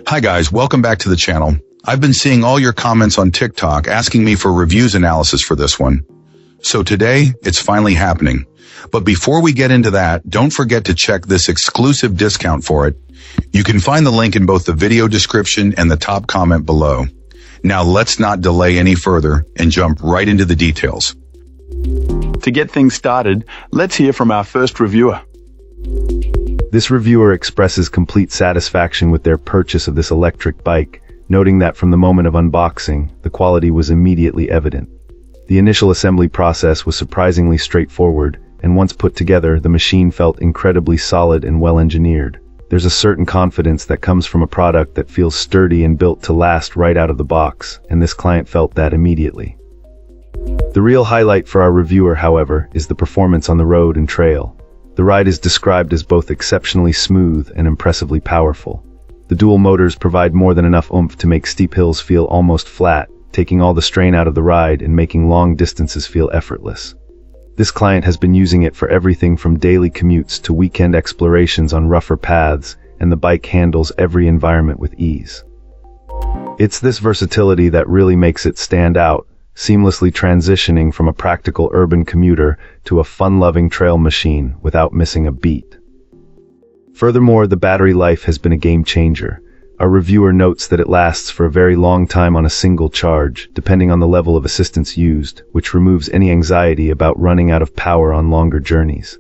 Hi guys, welcome back to the channel. I've been seeing all your comments on TikTok asking me for reviews analysis for this one. So today, it's finally happening. But before we get into that, don't forget to check this exclusive discount for it. You can find the link in both the video description and the top comment below. Now let's not delay any further and jump right into the details. To get things started, let's hear from our first reviewer. This reviewer expresses complete satisfaction with their purchase of this electric bike, noting that from the moment of unboxing, the quality was immediately evident. The initial assembly process was surprisingly straightforward, and once put together, the machine felt incredibly solid and well-engineered. There's a certain confidence that comes from a product that feels sturdy and built to last right out of the box, and this client felt that immediately. The real highlight for our reviewer, however, is the performance on the road and trail. The ride is described as both exceptionally smooth and impressively powerful. The dual motors provide more than enough oomph to make steep hills feel almost flat, taking all the strain out of the ride and making long distances feel effortless. This client has been using it for everything from daily commutes to weekend explorations on rougher paths, and the bike handles every environment with ease. It's this versatility that really makes it stand out, seamlessly transitioning from a practical urban commuter to a fun-loving trail machine without missing a beat. Furthermore, the battery life has been a game changer. Our reviewer notes that it lasts for a very long time on a single charge, depending on the level of assistance used, which removes any anxiety about running out of power on longer journeys.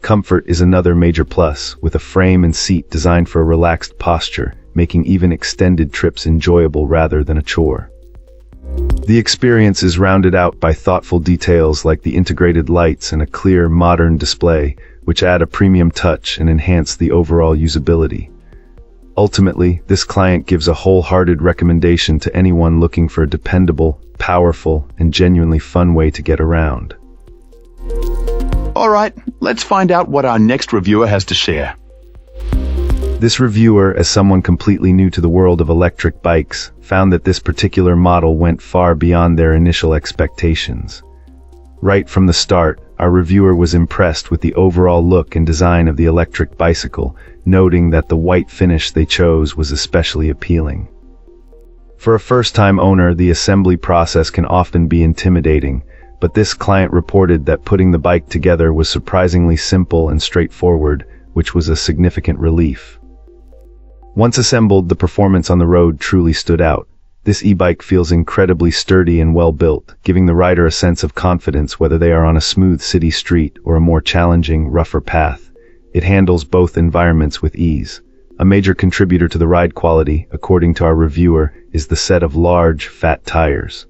Comfort is another major plus, with a frame and seat designed for a relaxed posture, making even extended trips enjoyable rather than a chore. The experience is rounded out by thoughtful details like the integrated lights and a clear, modern display, which add a premium touch and enhance the overall usability. Ultimately, this client gives a wholehearted recommendation to anyone looking for a dependable, powerful, and genuinely fun way to get around. Alright, let's find out what our next reviewer has to share. This reviewer, as someone completely new to the world of electric bikes, found that this particular model went far beyond their initial expectations. Right from the start, our reviewer was impressed with the overall look and design of the electric bicycle, noting that the white finish they chose was especially appealing. For a first-time owner, the assembly process can often be intimidating, but this client reported that putting the bike together was surprisingly simple and straightforward, which was a significant relief. Once assembled, the performance on the road truly stood out. This e-bike feels incredibly sturdy and well-built, giving the rider a sense of confidence whether they are on a smooth city street or a more challenging, rougher path. It handles both environments with ease. A major contributor to the ride quality, according to our reviewer, is the set of large, fat tires.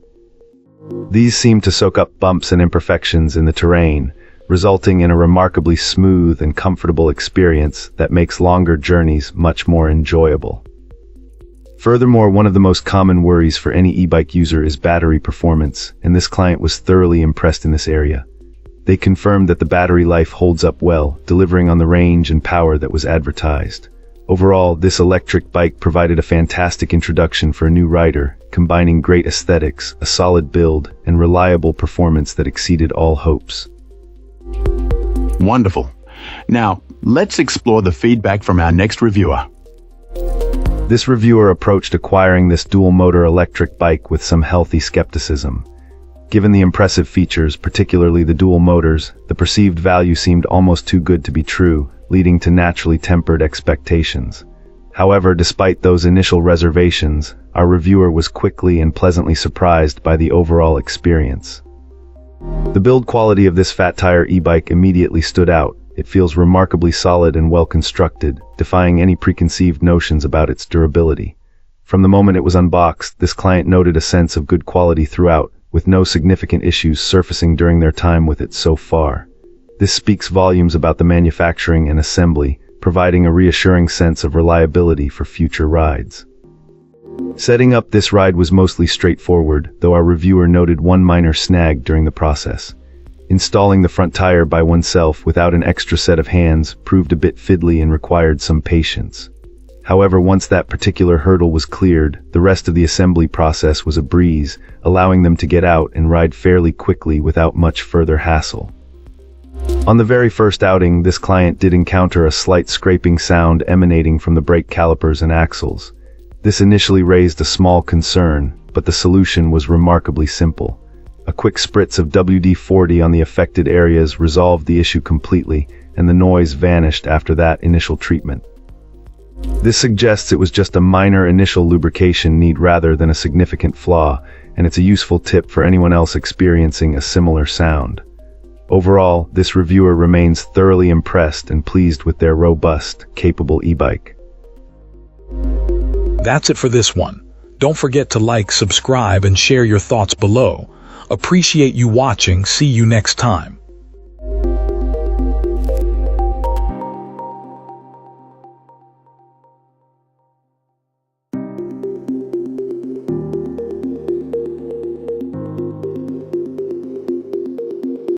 These seem to soak up bumps and imperfections in the terrain, resulting in a remarkably smooth and comfortable experience that makes longer journeys much more enjoyable. Furthermore, one of the most common worries for any e-bike user is battery performance, and this client was thoroughly impressed in this area. They confirmed that the battery life holds up well, delivering on the range and power that was advertised. Overall, this electric bike provided a fantastic introduction for a new rider, combining great aesthetics, a solid build, and reliable performance that exceeded all hopes. Wonderful. Now, let's explore the feedback from our next reviewer. This reviewer approached acquiring this dual-motor electric bike with some healthy skepticism. Given the impressive features, particularly the dual motors, the perceived value seemed almost too good to be true, leading to naturally tempered expectations. However, despite those initial reservations, our reviewer was quickly and pleasantly surprised by the overall experience. The build quality of this fat tire e-bike immediately stood out. It feels remarkably solid and well constructed, defying any preconceived notions about its durability. From the moment it was unboxed, this client noted a sense of good quality throughout, with no significant issues surfacing during their time with it so far. This speaks volumes about the manufacturing and assembly, providing a reassuring sense of reliability for future rides. Setting up this ride was mostly straightforward, though our reviewer noted one minor snag during the process. Installing the front tire by oneself without an extra set of hands proved a bit fiddly and required some patience. However, once that particular hurdle was cleared, the rest of the assembly process was a breeze, allowing them to get out and ride fairly quickly without much further hassle. On the very first outing, this client did encounter a slight scraping sound emanating from the brake calipers and axles. This initially raised a small concern, but the solution was remarkably simple. A quick spritz of WD-40 on the affected areas resolved the issue completely, and the noise vanished after that initial treatment. This suggests it was just a minor initial lubrication need rather than a significant flaw, and it's a useful tip for anyone else experiencing a similar sound. Overall, this reviewer remains thoroughly impressed and pleased with their robust, capable e-bike. That's it for this one. Don't forget to like, subscribe, and share your thoughts below. Appreciate you watching. See you next time.